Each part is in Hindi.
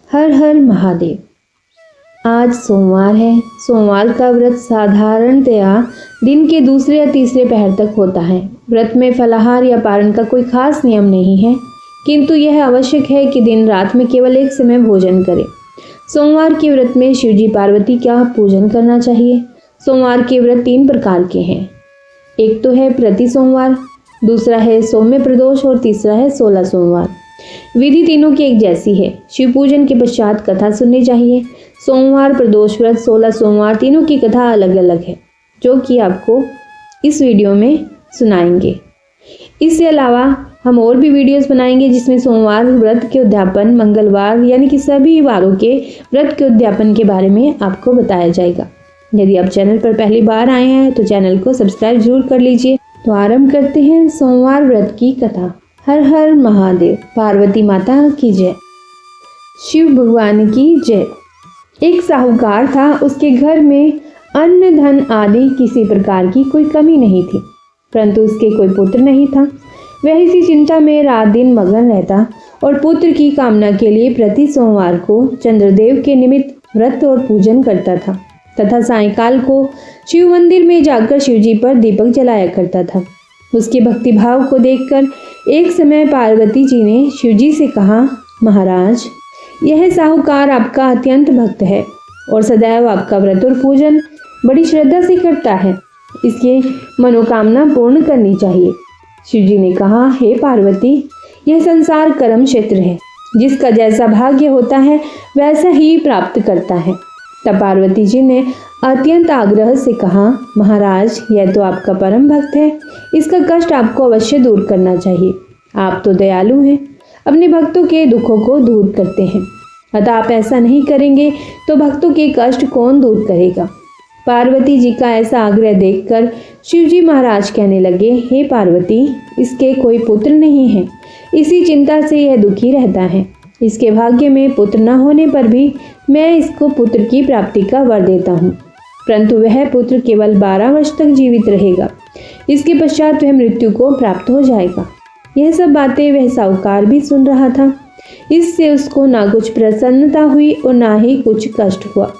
हर हर महादेव। आज सोमवार है। सोमवार का व्रत साधारणतया दिन के दूसरे या तीसरे पहर तक होता है। व्रत में फलाहार या पारण का कोई खास नियम नहीं है, किंतु यह आवश्यक है कि दिन रात में केवल एक समय भोजन करें। सोमवार के व्रत में शिवजी पार्वती का पूजन करना चाहिए। सोमवार के व्रत 3 प्रकार के हैं। एक तो है प्रति सोमवार, दूसरा है सौम्य प्रदोष और तीसरा है 16 सोमवार। विधि तीनों की एक जैसी है। शिव पूजन के पश्चात कथा सुननी चाहिए। सोमवार, प्रदोष व्रत, 16 सोमवार तीनों की कथा अलग अलग है, जो कि आपको इस वीडियो में सुनाएंगे। इसके अलावा हम और भी वीडियोस बनाएंगे जिसमें सोमवार व्रत के उद्यापन, मंगलवार यानी कि सभी वारों के व्रत के उद्यापन के बारे में आपको बताया जाएगा। यदि आप चैनल पर पहली बार आए हैं तो चैनल को सब्सक्राइब जरूर कर लीजिए। तो आरंभ करते हैं सोमवार व्रत की कथा। हर हर महादेव। पार्वती माता की जय, शिव भगवान की जय। एक साहूकार था। उसके घर में अन्न धन आदि किसी प्रकार की कोई कमी नहीं थी, परंतु उसके कोई पुत्र नहीं था। वह इसी चिंता में रात दिन मगन रहता और पुत्र की कामना के लिए प्रति सोमवार को चंद्रदेव के निमित्त व्रत और पूजन करता था तथा सायंकाल को शिव मंदिर में जाकर शिवजी पर दीपक जलाया करता था। उसके भक्ति भाव को देखकर एक समय पार्वती जी ने शिवजी से कहा, महाराज, यह साहूकार आपका अत्यंत भक्त है और सदैव आपका व्रत और पूजन बड़ी श्रद्धा से करता है। इसकी मनोकामना पूर्ण करनी चाहिए। शिवजी ने कहा, हे पार्वती, यह संसार कर्म क्षेत्र है। जिसका जैसा भाग्य होता है वैसा ही प्राप्त करता है। तब पार्वती जी ने अत्यंत आग्रह से कहा, महाराज, यह तो आपका परम भक्त है, इसका कष्ट आपको अवश्य दूर करना चाहिए। आप तो दयालु हैं, अपने भक्तों के दुखों को दूर करते हैं, अतः आप ऐसा नहीं करेंगे तो भक्तों के कष्ट कौन दूर करेगा। पार्वती जी का ऐसा आग्रह देखकर शिवजी महाराज कहने लगे, हे पार्वती, इसके कोई पुत्र नहीं है, इसी चिंता से यह दुखी रहता है। इसके भाग्य में पुत्र न होने पर भी मैं इसको पुत्र की प्राप्ति का वर देता हूँ, परंतु वह पुत्र केवल 12 वर्ष तक जीवित रहेगा। इसके पश्चात वह मृत्यु को प्राप्त हो जाएगा। यह सब बातें वह साहूकार भी सुन रहा था। इससे उसको ना कुछ प्रसन्नता हुई और ना ही कुछ कष्ट हुआ।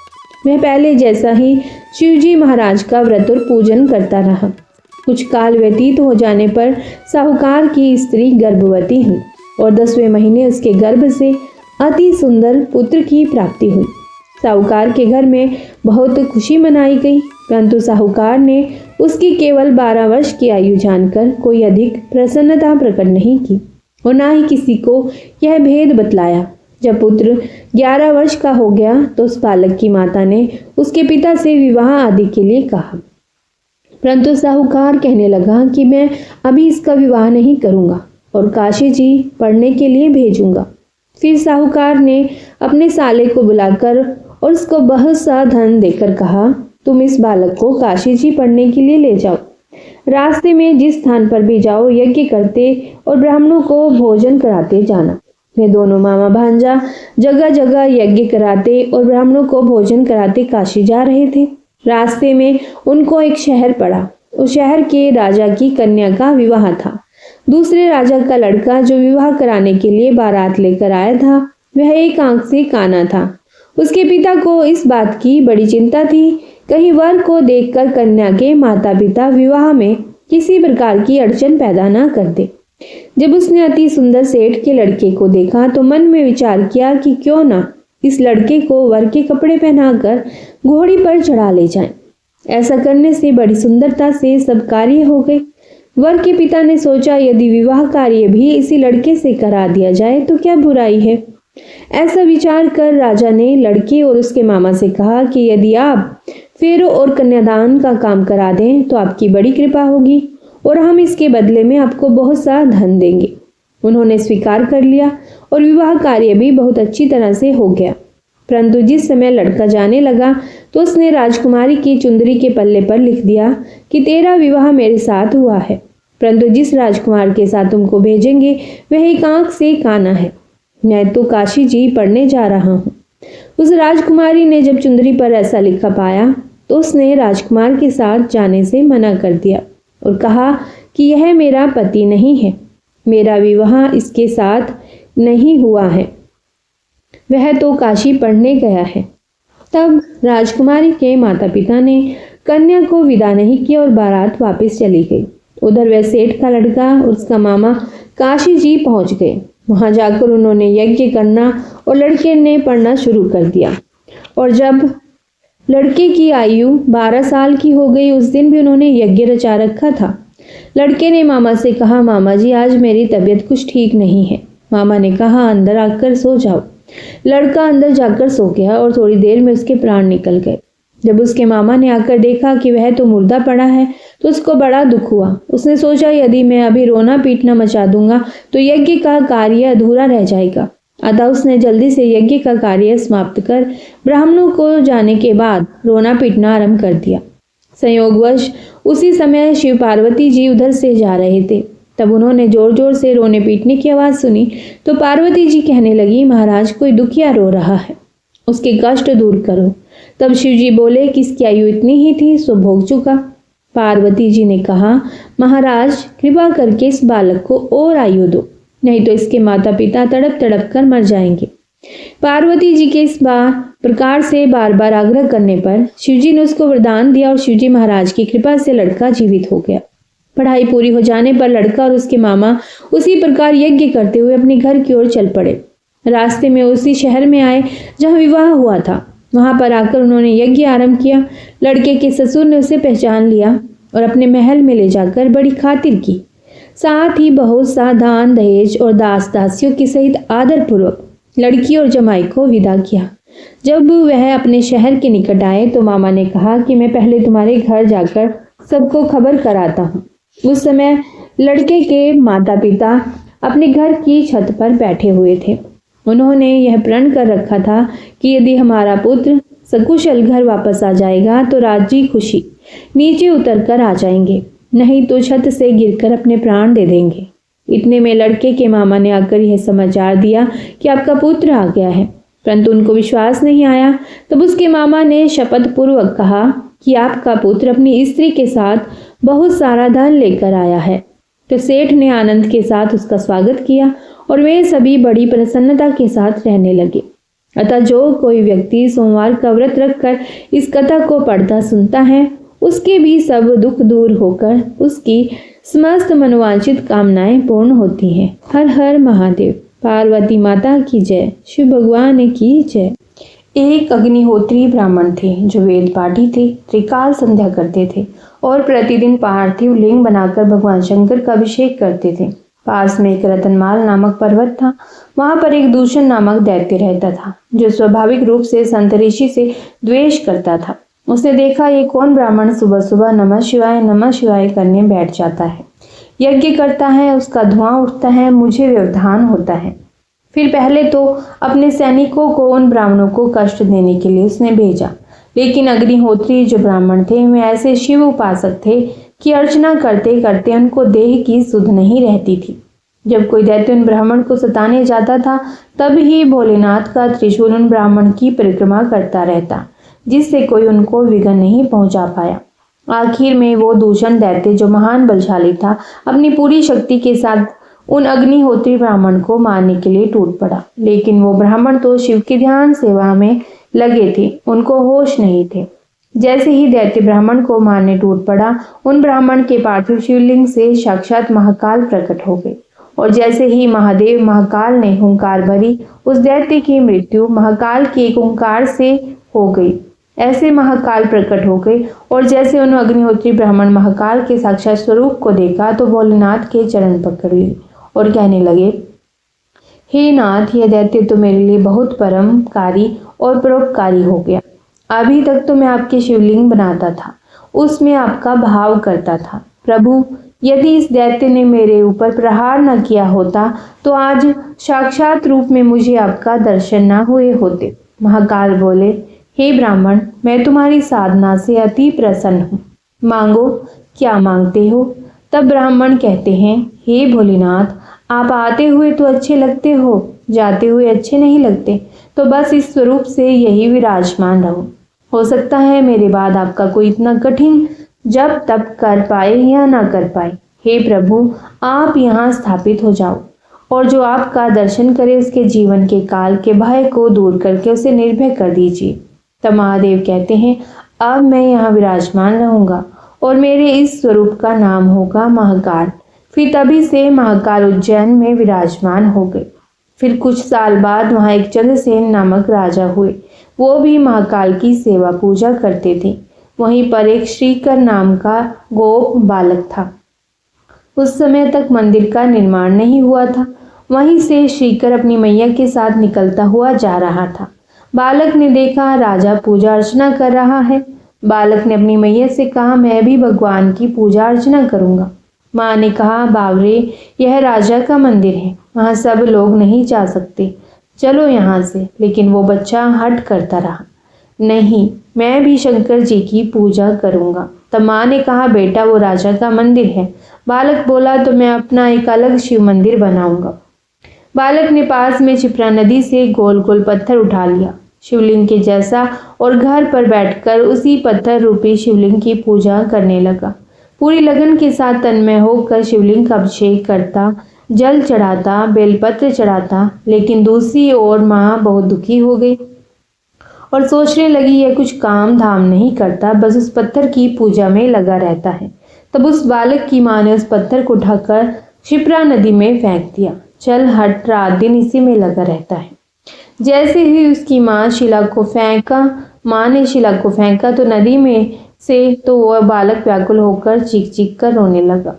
वह पहले जैसा ही शिवजी महाराज का व्रत और पूजन करता रहा। कुछ काल व्यतीत हो जाने पर साहूकार की स्त्री गर्भवती हुई और 10वें महीने उसके गर्भ से अति सुंदर पुत्र की प्राप्ति हुई। साहूकार के घर में बहुत खुशी मनाई गई, परंतु साहूकार ने उसकी केवल 12 वर्ष की आयु जानकर कोई अधिक प्रसन्नता प्रकट नहीं की और ना ही किसी को यह भेद बतलाया। जब पुत्र 11 वर्ष का हो गया तो उस बालक की माता ने उसके पिता से विवाह आदि के लिए कहा, परंतु साहूकार कहने लगा कि मैं अभी इसका विवाह नहीं करूंगा और काशी जी पढ़ने के लिए भेजूंगा। फिर साहूकार ने अपने साले को बुलाकर और उसको बहुत सा धन देकर कहा, तुम इस बालक को काशी जी पढ़ने के लिए ले जाओ। रास्ते में जिस स्थान पर भी जाओ यज्ञ करते और ब्राह्मणों को भोजन कराते जाना। वे दोनों मामा भांजा जगह जगह यज्ञ कराते और ब्राह्मणों को भोजन कराते काशी जा रहे थे। रास्ते में उनको एक शहर पड़ा। उस शहर के राजा की कन्या का विवाह था। दूसरे राजा का लड़का जो विवाह कराने के लिए बारात लेकर आया था, वह एक आंख से काना था। उसके पिता को इस बात की बड़ी चिंता थी, कहीं वर को देखकर कन्या के माता पिता विवाह में किसी प्रकार की अड़चन पैदा न कर दे। जब उसने अति सुंदर सेठ के लड़के को देखा तो मन में विचार किया कि क्यों ना इस लड़के को वर के कपड़े पहनाकर घोड़ी पर चढ़ा ले जाएं। ऐसा करने से बड़ी सुंदरता से सब कार्य हो गए। वर के पिता ने सोचा, यदि विवाह कार्य भी इसी लड़के से करा दिया जाए तो क्या बुराई है। ऐसा विचार कर राजा ने लड़के और उसके मामा से कहा कि यदि आप फेरों और कन्यादान का काम करा दें तो आपकी बड़ी कृपा होगी और हम इसके बदले में आपको बहुत सा धन देंगे। उन्होंने स्वीकार कर लिया और विवाह कार्य भी बहुत अच्छी तरह से हो गया। परंतु जिस समय लड़का जाने लगा तो उसने राजकुमारी की चुंदरी के पल्ले पर लिख दिया कि तेरा विवाह मेरे साथ हुआ है, परंतु जिस राजकुमार के साथ तुमको भेजेंगे वह एक आंख से काना है। मैं तो काशी जी पढ़ने जा रहा हूँ। उस राजकुमारी ने जब चुंदरी पर ऐसा लिखा पाया तो उसने राजकुमार के साथ जाने से मना कर दिया और कहा कि यह मेरा पति नहीं है, मेरा विवाह इसके साथ नहीं हुआ है। वह तो काशी पढ़ने गया है। तब राजकुमारी के माता पिता ने कन्या को विदा नहीं किया और बारात वापस चली गई। उधर वह सेठ का लड़का और उसका मामा काशी जी पहुंच गए। वहां जाकर उन्होंने यज्ञ करना और लड़के ने पढ़ना शुरू कर दिया। और जब लड़के की आयु 12 साल की हो गई, उस दिन भी उन्होंने यज्ञ रचा रखा था। लड़के ने मामा से कहा, मामा जी आज मेरी तबीयत कुछ ठीक नहीं है। मामा ने कहा, अंदर आकर सो जाओ। लड़का अंदर जाकर सो गया और थोड़ी देर में उसके प्राण निकल गए। जब उसके मामा ने आकर देखा कि वह तो मुर्दा पड़ा है तो उसको बड़ा दुख हुआ। उसने सोचा, यदि मैं अभी रोना पीटना मचा दूंगा तो यज्ञ का कार्य अधूरा रह जाएगा। अतः उसने जल्दी से यज्ञ का कार्य समाप्त कर ब्राह्मणों को जाने के बाद रोना पीटना आरंभ कर दिया। संयोगवश उसी समय शिव पार्वती जी उधर से जा रहे थे। तब उन्होंने जोर जोर से रोने पीटने की आवाज सुनी तो पार्वती जी कहने लगी, महाराज कोई दुखिया रो रहा है, उसके कष्ट दूर करो। तब शिव जी बोले, किसकी आयु इतनी ही थी सो भोग चुका। पार्वती जी ने कहा, महाराज कृपा करके इस बालक को और आयु दो, नहीं तो इसके माता पिता तड़प तड़प कर मर जाएंगे। पार्वती जी के इस प्रकार से बार बार आग्रह करने पर शिवजी ने उसको वरदान दिया और शिवजी महाराज की कृपा से लड़का जीवित हो गया। पढ़ाई पूरी हो जाने पर लड़का और उसके मामा उसी प्रकार यज्ञ करते हुए अपने घर की ओर चल पड़े। रास्ते में उसी शहर में आए जहां विवाह हुआ था। वहां पर आकर उन्होंने यज्ञ आरंभ किया। लड़के के ससुर ने उसे पहचान लिया और अपने महल में ले जाकर बड़ी खातिर की। साथ ही बहुत सा दान दहेज और दास दासियों के सहित आदर पूर्वक लड़की और जमाई को विदा किया। जब वह अपने शहर के निकट आए तो मामा ने कहा कि मैं पहले तुम्हारे घर जाकर सबको खबर कराता हूँ। उस समय लड़के के माता पिता अपने घर की छत पर बैठे हुए थे। उन्होंने यह प्रण कर रखा था कि यदि हमारा पुत्र सकुशल घर वापस आ जाएगा तो राजी खुशी नीचे उतर कर आ जाएंगे, नहीं तो छत से गिरकर अपने प्राण दे देंगे। इतने में लड़के के मामा ने आकर यह समाचार दिया कि आपका पुत्र आ गया है, परंतु उनको विश्वास नहीं आया। तब उसके मामा ने शपथ पूर्वक कहा कि आपका पुत्र अपनी स्त्री के साथ बहुत सारा धन लेकर आया है। तो सेठ ने आनंद के साथ उसका स्वागत किया और वे सभी बड़ी प्रसन्नता के साथ रहने लगे। अतः जो कोई व्यक्ति सोमवार का व्रत रखकर इस कथा को पढ़ता सुनता है, उसके भी सब दुख दूर होकर उसकी समस्त मनोवांछित कामनाएं पूर्ण होती हैं। हर हर महादेव। पार्वती माता की जय। शिव भगवान की जय। एक अग्निहोत्री ब्राह्मण थे जो वेद पाठी थे, त्रिकाल संध्या करते थे और प्रतिदिन पार्थिव लिंग बनाकर भगवान शंकर का अभिषेक करते थे। पास में एक रतनमाल नामक पर्वत था। वहां पर एक दूषण नामक दैत्य रहता था जो स्वाभाविक रूप से संत ऋषि से द्वेष करता था। उसने देखा, ये कौन ब्राह्मण सुबह सुबह नमः शिवाय करने बैठ जाता है, यज्ञ करता है, उसका धुआं उठता है, मुझे व्यवधान होता है। फिर पहले तो अपने सैनिकों को उन ब्राह्मणों को कष्ट देने के लिए उसने भेजा, लेकिन अग्निहोत्री जो ब्राह्मण थे वे ऐसे शिव उपासक थे कि अर्चना करते करते उनको देह की सुध नहीं रहती थी। जब कोई दैत्य उन ब्राह्मण को सताने जाता था तब ही भोलेनाथ का त्रिशूल उन ब्राह्मण की परिक्रमा करता रहता, जिससे कोई उनको विघ्न नहीं पहुंचा पाया। आखिर में वो दूषण दैत्य जो महान बलशाली था अपनी पूरी शक्ति के साथ उन अग्निहोत्री ब्राह्मण को मारने के लिए टूट पड़ा, लेकिन वो ब्राह्मण तो शिव की ध्यान सेवा में लगे थे, उनको होश नहीं थे। जैसे ही दैत्य ब्राह्मण को मारने टूट पड़ा, उन ब्राह्मण के पार्थिव शिवलिंग से साक्षात महाकाल प्रकट हो गए और जैसे ही महादेव महाकाल ने हुंकार भरी, उस दैत्य की मृत्यु महाकाल के एक ओंकार से हो गई। ऐसे महाकाल प्रकट हो गए और जैसे उन अग्निहोत्री ब्राह्मण महाकाल के साक्षात स्वरूप को देखा तो भोलेनाथ के चरण पकड़ लिए और कहने लगे, हे नाथ, यह दैत्य तो मेरे लिए बहुत परमकारी और परोपकारी हो गया। अभी तक तो मैं आपके शिवलिंग बनाता था, उसमें आपका भाव करता था। प्रभु, यदि इस दैत्य ने मेरे ऊपर प्रहार न किया होता तो आज साक्षात रूप में मुझे आपका दर्शन न हुए होते। महाकाल बोले, हे ब्राह्मण, मैं तुम्हारी साधना से अति प्रसन्न हूँ, मांगो क्या मांगते हो। तब ब्राह्मण कहते हैं, हे भोलेनाथ, आप आते हुए तो अच्छे लगते हो, जाते हुए अच्छे नहीं लगते, तो बस इस स्वरूप से यही विराजमान रहो। हो सकता है मेरे बाद आपका कोई इतना कठिन जब तब कर पाए या ना कर पाए। हे प्रभु, आप यहाँ स्थापित हो जाओ और जो आपका दर्शन करे उसके जीवन के काल के भय को दूर करके उसे निर्भय कर दीजिए। तब महादेव कहते हैं, अब मैं यहाँ विराजमान रहूंगा और मेरे इस स्वरूप का नाम होगा महाकाल। फिर तभी से महाकाल उज्जैन में विराजमान हो गए। फिर कुछ साल बाद वहाँ एक चंद्रसेन नामक राजा हुए। वो भी महाकाल की सेवा पूजा करते थे। वहीं पर एक श्रीकर नाम का गोप बालक था। उस समय तक मंदिर का निर्माण नहीं हुआ था। वहीं से श्रीकर अपनी मैया के साथ निकलता हुआ जा रहा था। बालक ने देखा राजा पूजा अर्चना कर रहा है। बालक ने अपनी मैया से कहा, मैं भी भगवान की पूजा अर्चना करूंगा। माँ ने कहा, बावरे, यह राजा का मंदिर है, वहाँ सब लोग नहीं जा सकते, चलो यहाँ से। लेकिन वो बच्चा हट करता रहा, नहीं, मैं भी शंकर जी की पूजा करूंगा। तब माँ ने कहा, बेटा वो राजा का मंदिर है। बालक बोला, तो मैं अपना एक अलग शिव मंदिर बनाऊंगा। बालक ने पास में क्षिप्रा नदी से गोल गोल पत्थर उठा लिया, शिवलिंग के जैसा, और घर पर बैठकर उसी पत्थर रूपी शिवलिंग की पूजा करने लगा। पूरी लगन के साथ तन्मय होकर शिवलिंग का अभिषेक करता, जल चढ़ाता, बेलपत्र चढ़ाता। लेकिन दूसरी ओर माँ बहुत दुखी हो गई और सोचने लगी, यह कुछ काम धाम नहीं करता, बस उस पत्थर की पूजा में लगा रहता है। तब उस बालक की माँ ने उस पत्थर को उठाकर क्षिप्रा नदी में फेंक दिया। चल हट, रात दिन इसी में लगा रहता है। जैसे ही उसकी माँ शिला को फेंका तो नदी में से तो वह बालक व्याकुल होकर चीख चीख कर रोने लगा,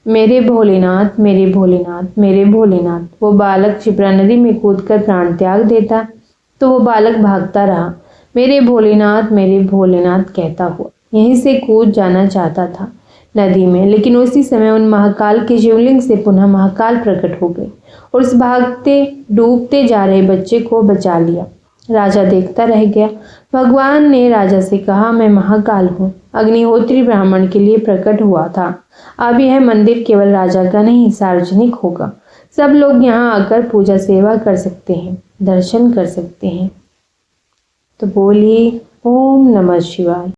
मेरे भोलेनाथ, मेरे भोलेनाथ, मेरे भोलेनाथ। वो बालक क्षिप्रा नदी में कूदकर प्राण त्याग देता तो वो बालक भागता रहा, मेरे भोलेनाथ, मेरे भोलेनाथ कहता हुआ यहीं से कूद जाना चाहता था नदी में। लेकिन उसी समय उन महाकाल के शिवलिंग से पुनः महाकाल प्रकट हो गए और उस भागते डूबते जा रहे बच्चे को बचा लिया। राजा देखता रह गया। भगवान ने राजा से कहा, मैं महाकाल हूँ, अग्निहोत्री ब्राह्मण के लिए प्रकट हुआ था। अब यह मंदिर केवल राजा का नहीं, सार्वजनिक होगा। सब लोग यहाँ आकर पूजा सेवा कर सकते हैं, दर्शन कर सकते हैं। तो बोलिए ओम नमः शिवाय।